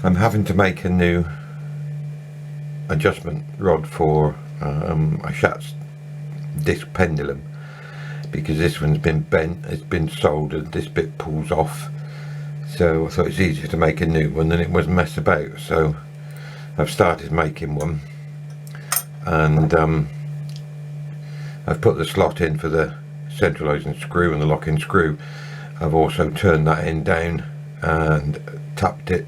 I'm having to make a new adjustment rod for a Schatz disc pendulum, because this one's been bent, it's been soldered, this bit pulls off, so I thought it's easier to make a new one than it was mess about. So I've started making one, and I've put the slot in for the centralising screw and the locking screw. I've also turned that end down and tapped it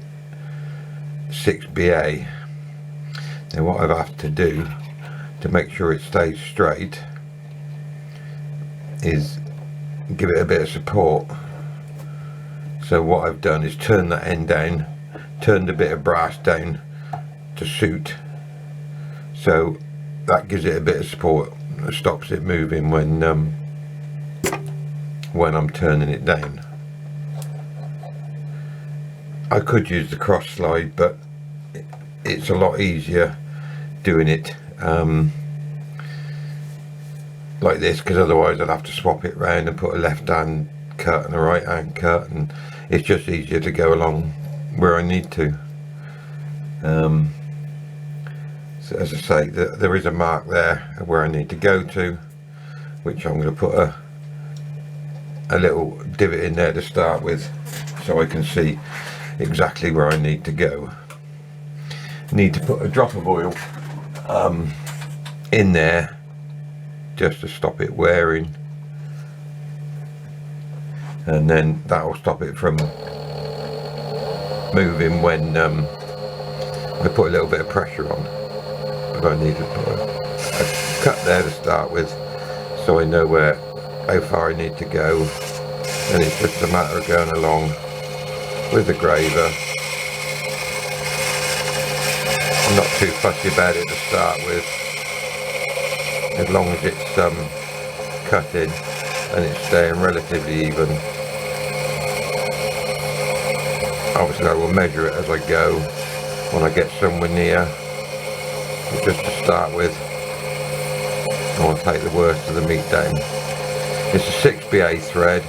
6BA. Now what I've had to do to make sure it stays straight is give it a bit of support. So what I've done is turn that end down, turned a bit of brass down to suit, so that gives it a bit of support, stops it moving when I'm turning it down. I could use the cross slide, but it's a lot easier doing it like this, because otherwise I'd have to swap it round and put a left hand cut and a right hand cut, and it's just easier to go along where I need to. So as I say, there is a mark there where I need to go to, which I'm going to put a little divot in there to start with, so I can see exactly where I need to go. Need to put a drop of oil in there just to stop it wearing, and then that will stop it from moving when I put a little bit of pressure on. But I need to put a cut there to start with, so I know how far I need to go, and it's just a matter of going along with the graver. I'm not too fussy about it to start with, as long as it's cut in and it's staying relatively even. Obviously I will measure it as I go when I get somewhere near, but just to start with I want to take the worst of the meat down. It's a 6BA thread.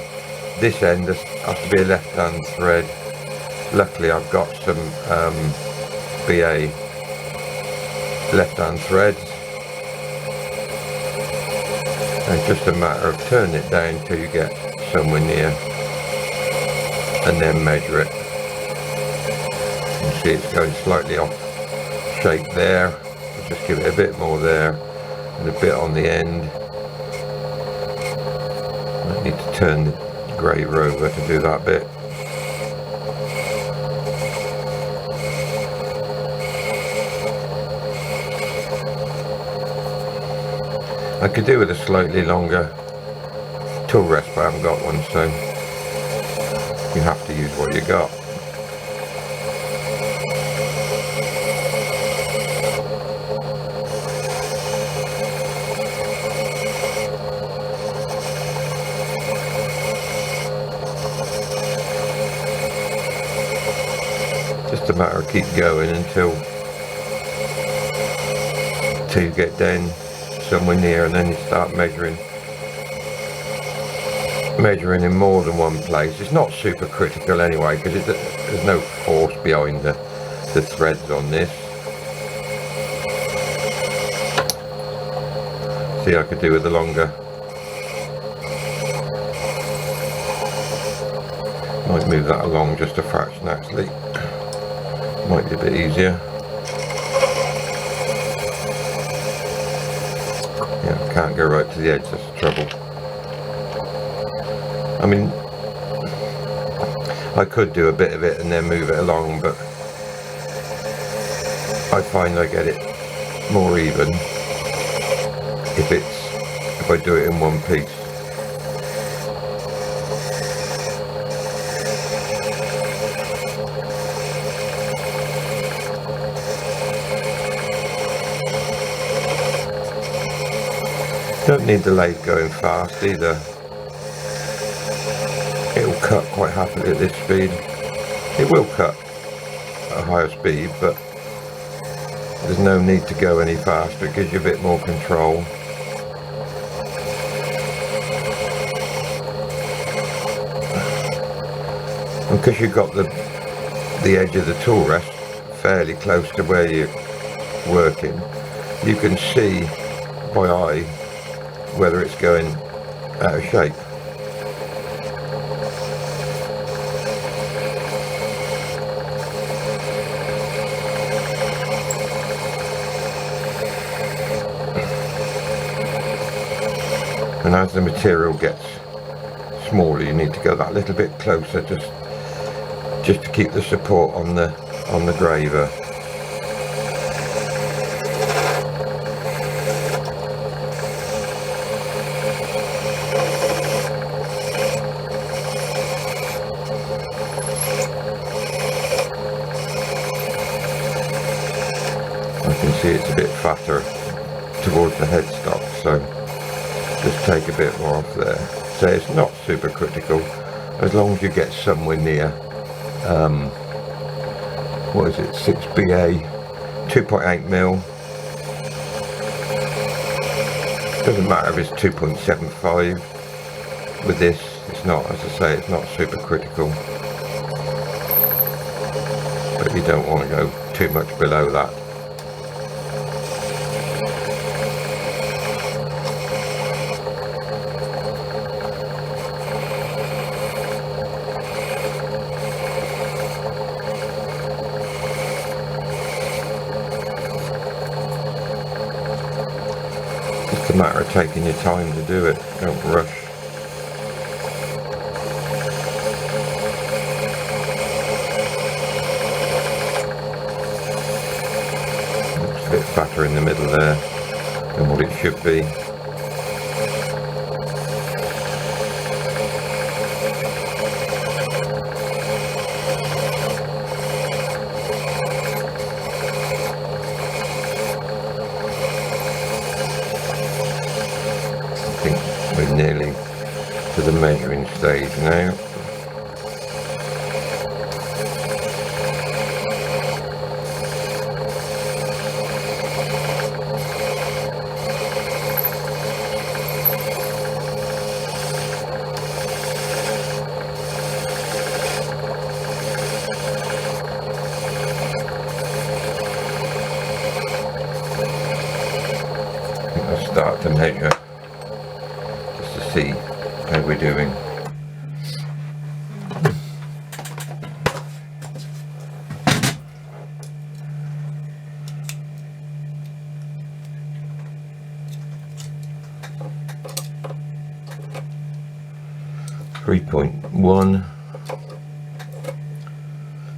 This end has to be a left hand thread. Luckily I've got some BA left hand threads, and it's just a matter of turning it down till you get somewhere near and then measure it. You can see it's going slightly off shape there, just give it a bit more there and a bit on the end. I need to turn the graver over to do that bit. I could do with a slightly longer tool rest, but I haven't got one, so you have to use what you got. Just a matter of keep going until you get down somewhere near, and then you start measuring in more than one place. It's not super critical anyway, because there's no force behind the threads on this. See, I could do with the longer. Might move that along just a fraction actually. Might be a bit easier. Yeah, can't go right to the edge, that's the trouble. I mean, I could do a bit of it and then move it along, but I find I get it more even if I do it in one piece. Don't need the lathe going fast either. It will cut quite happily at this speed. It will cut at a higher speed, but there's no need to go any faster. It gives you a bit more control. And because you've got the edge of the tool rest fairly close to where you're working, you can see by eye whether it's going out of shape. And as the material gets smaller, you need to go that little bit closer, just to keep the support on the graver. I can see it's a bit fatter towards the headstock, so just take a bit more off there. So it's not super critical, as long as you get somewhere near, what is it, 6BA, 2.8mm. Doesn't matter if it's 2.75 with this, it's not, as I say, it's not super critical. But you don't want to go too much below that. It's a matter of taking your time to do it, don't rush. Looks a bit fatter in the middle there than what it should be. We're nearly to the measuring stage now. I think I'll start to measure to see how we're doing. .1,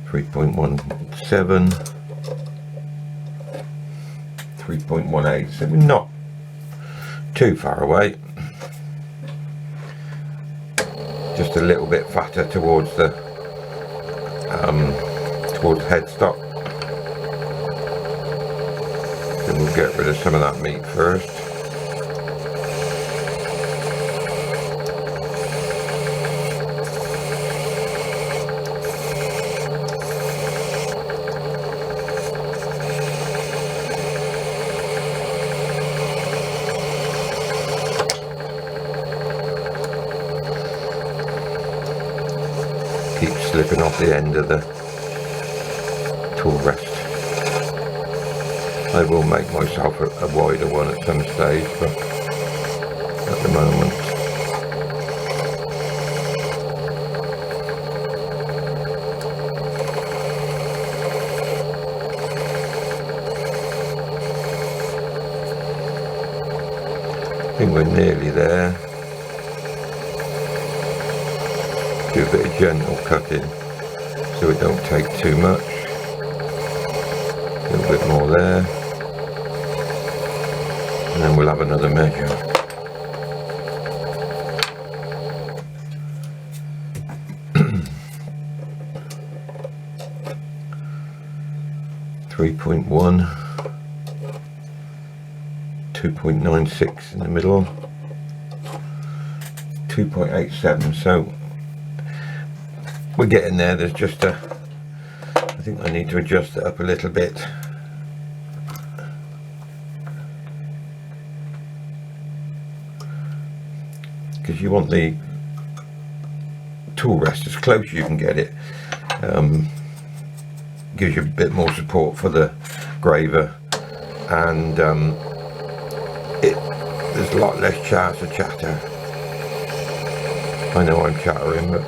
3.17, 3.18, so we're not too far away. Just a little bit fatter towards the headstock. So we'll get rid of some of that meat first. Keep slipping off the end of the tool rest. I will make myself a wider one at some stage, but at the moment I think we're nearly there. Do a bit of gentle cutting so it don't take too much. A little bit more there, and then we'll have another measure. .1, 2.96 in the middle, 2.87. So we're getting there. There's just I think I need to adjust it up a little bit. Because you want the tool rest as close as you can get it. gives you a bit more support for the graver, and there's a lot less chance of chatter. I know I'm chattering, but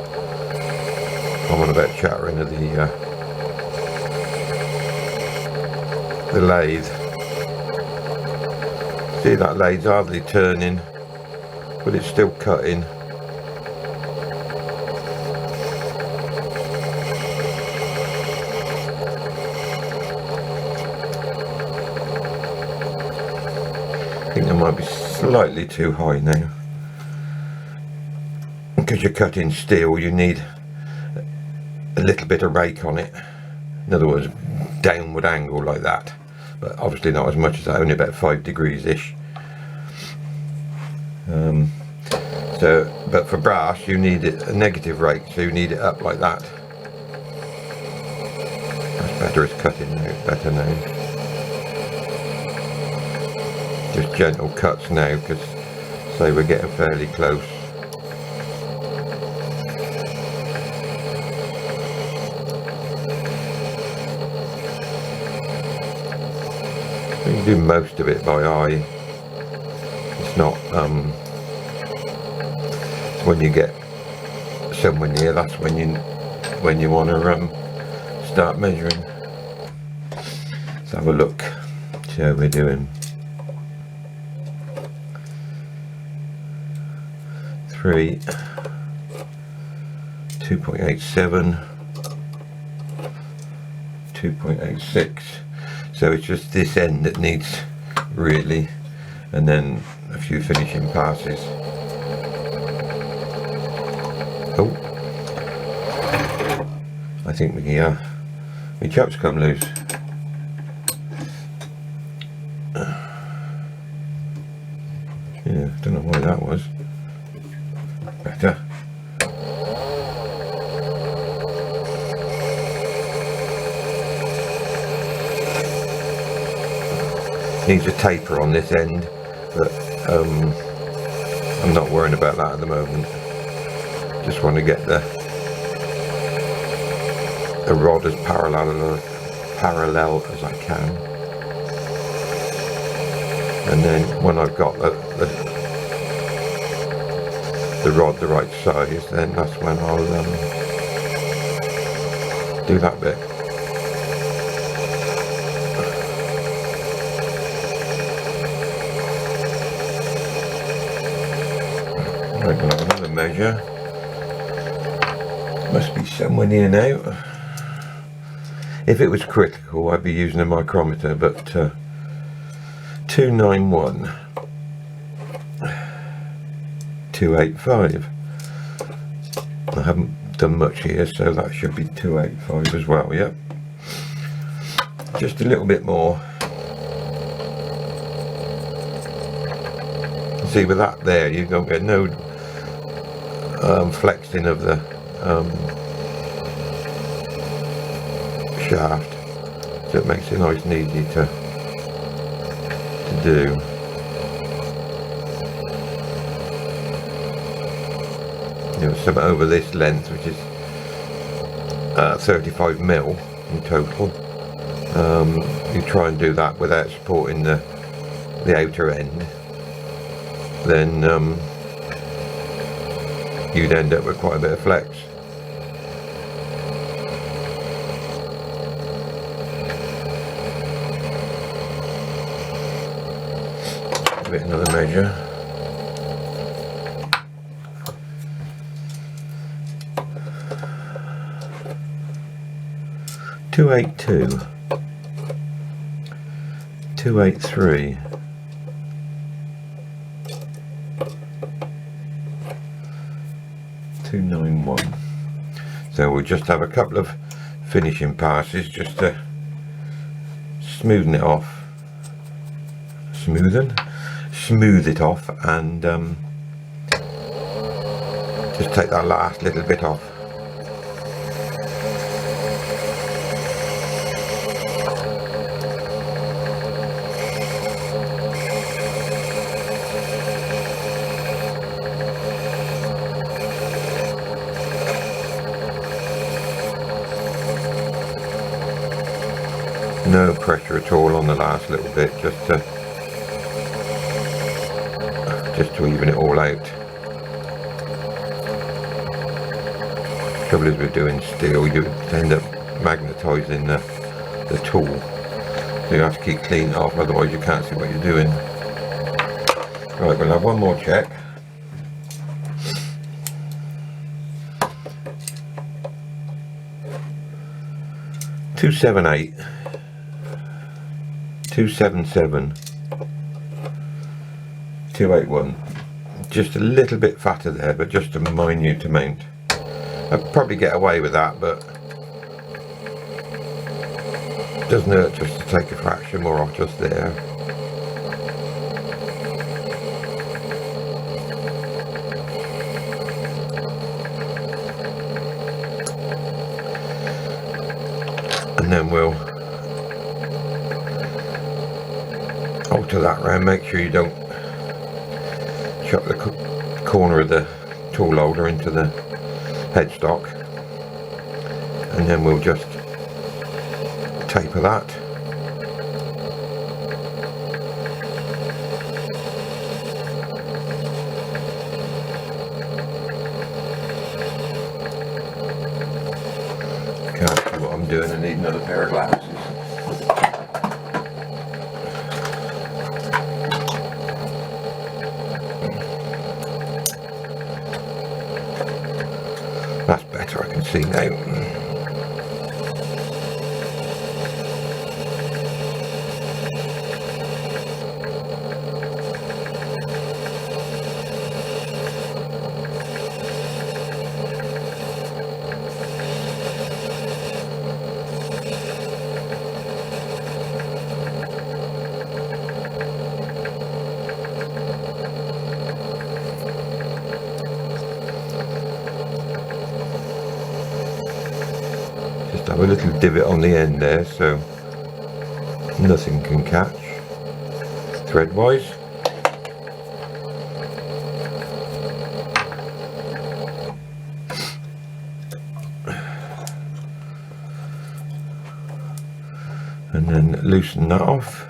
I'm on about chattering of the lathe. See, that lathe's hardly turning, but it's still cutting. I think I might be slightly too high now. Because you're cutting steel, you need a little bit of rake on it. In other words, downward angle like that. But obviously not as much as that, only about 5 degrees ish. But for brass you need a negative rake, so you need it up like that. That's better, it's cutting now, it's better now. Just gentle cuts now, because say we're getting fairly close. You can do most of it by eye. It's not when you get somewhere near, that's when you want to start measuring. Let's have a look, see how we're doing. 3, 2.87, 2.86. So it's just this end that needs really, and then a few finishing passes. Oh, I think my chop's come loose. Yeah, don't know why that was. Better. Needs a taper on this end, but I'm not worrying about that at the moment. Just want to get the rod as parallel as I can, and then when I've got the rod the right size, then that's when I'll do that bit. Right, we'll have another measure. Must be somewhere near now. If it was critical, I'd be using a micrometer, but 291, 285. I haven't done much here, so that should be 285 as well. Yep, just a little bit more. See, with that there, you don't get no flexing of the shaft, so it makes it nice and easy to do. You know, some over this length, which is 35 mil in total. You try and do that without supporting the outer end, then you'd end up with quite a bit of flex. Give it another measure. .282, 283, 291. So we'll just have a couple of finishing passes just to smoothen it off, smooth it off, and just take that last little bit off. No pressure at all on the last little bit, just to even it all out. Trouble is with doing steel, you end up magnetising the tool, so you have to keep cleaning it off, otherwise you can't see what you're doing. Right, we'll have one more check. .278, 277, 281. Just a little bit fatter there, but just a minute amount. I'd probably get away with that, but it doesn't hurt just to take a fraction more off just there. And then we'll alter that round, make sure you don't chop the corner of the tool holder into the headstock, and then we'll just taper that. Can't see what I'm doing, I need another pair of glasses. That's better, I can see now. Have a little divot on the end there so nothing can catch thread wise. And then loosen that off.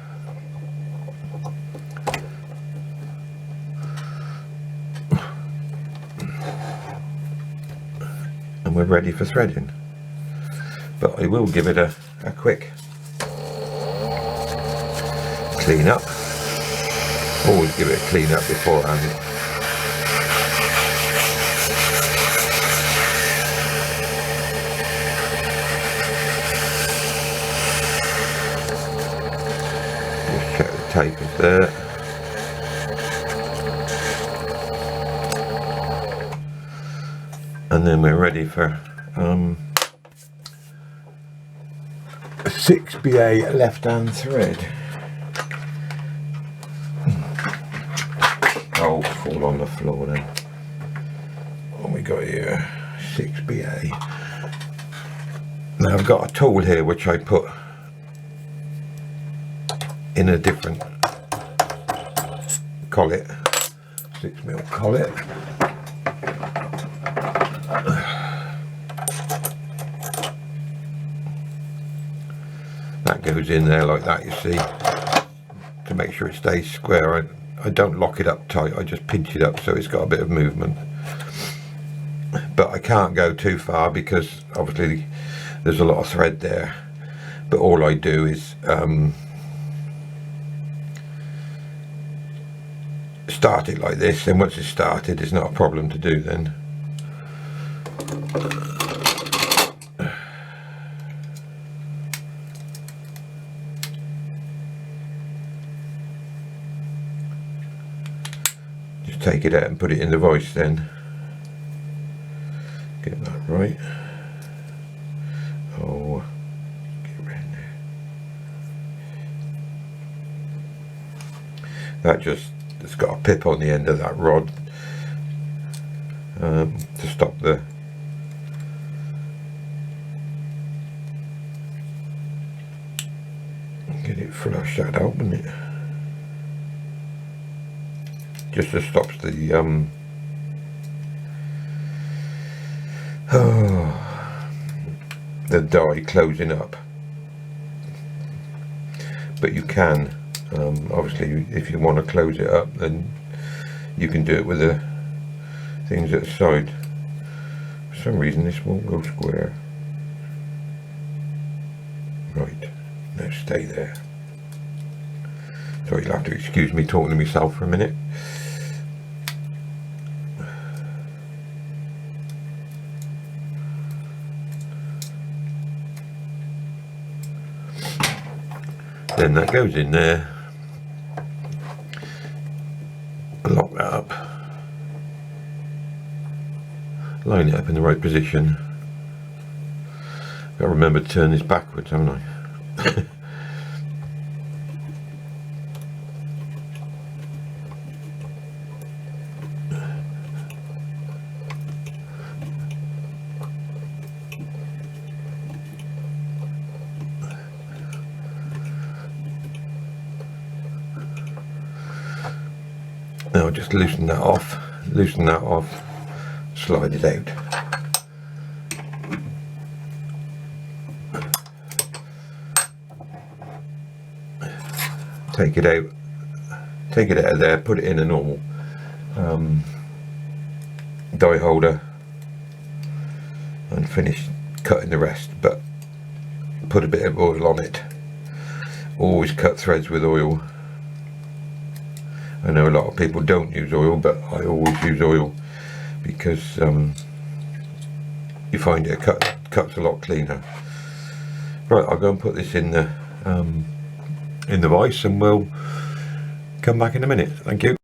And we're ready for threading. But I will give it a quick clean up. Always give it a clean up beforehand. Just check the tape is there. And then we're ready for 6BA left hand thread. Oh, fall on the floor then. What we got here? 6BA. Now I've got a tool here which I put in a different collet, 6mm collet. That goes in there like that, you see, to make sure it stays square. I don't lock it up tight, I just pinch it up so it's got a bit of movement. But I can't go too far because obviously there's a lot of thread there. But all I do is start it like this, and once it's started it's not a problem to do then. Just take it out and put it in the vise then. Get that right. Oh, get around there. It's got a pip on the end of that rod to stop the get it flush that out, wouldn't it? Just to stop the the die closing up. but you can obviously if you want to close it up, then you can do it with the things at the side. For some reason this won't go square. Right, now stay there. Sorry, you'll have to excuse me talking to myself for a minute. Then that goes in there. Lock that up. Line it up in the right position. Got to remember to turn this backwards, haven't I? Now just loosen that off, slide it out. Take it out of there, put it in a normal die holder and finish cutting the rest, but put a bit of oil on it. Always cut threads with oil. I know a lot of people don't use oil, but I always use oil because you find it cuts a lot cleaner. Right, I'll go and put this in the vise and we'll come back in a minute. Thank you.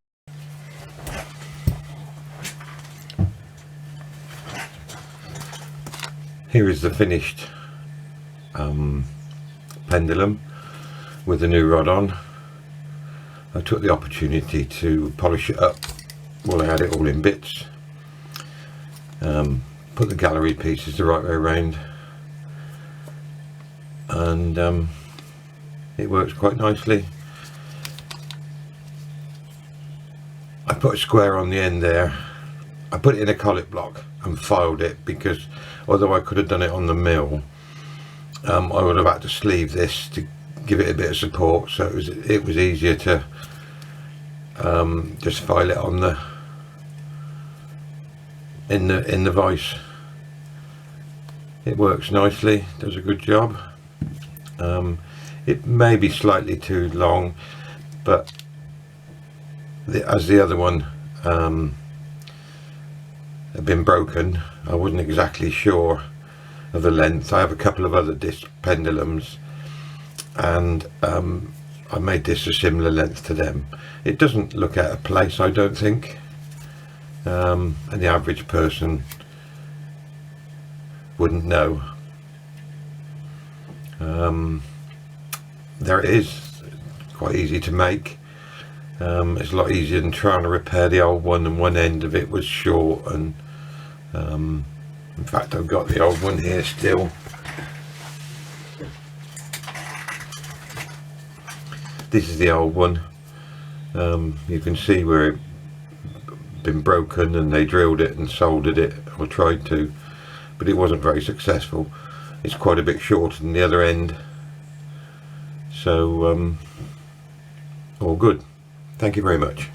Here is the finished pendulum with the new rod on. I took the opportunity to polish it up while I had it all in bits. Put the gallery pieces the right way around, and it works quite nicely. I put a square on the end there. I put it in a collet block and filed it because although I could have done it on the mill, I would have had to sleeve this to give it a bit of support, so it was easier to just file it on the in the vise. It works nicely, does a good job. It may be slightly too long, but as the other one had been broken, I wasn't exactly sure of the length. I have a couple of other disc pendulums, and I made this a similar length to them. It doesn't look out of place, I don't think, and the average person wouldn't know. There it is, quite easy to make. It's a lot easier than trying to repair the old one, and one end of it was short, and in fact I've got the old one here still. This is the old one. You can see where it been broken and they drilled it and soldered it, or tried to, but it wasn't very successful. It's quite a bit shorter than the other end, so all good. Thank you very much.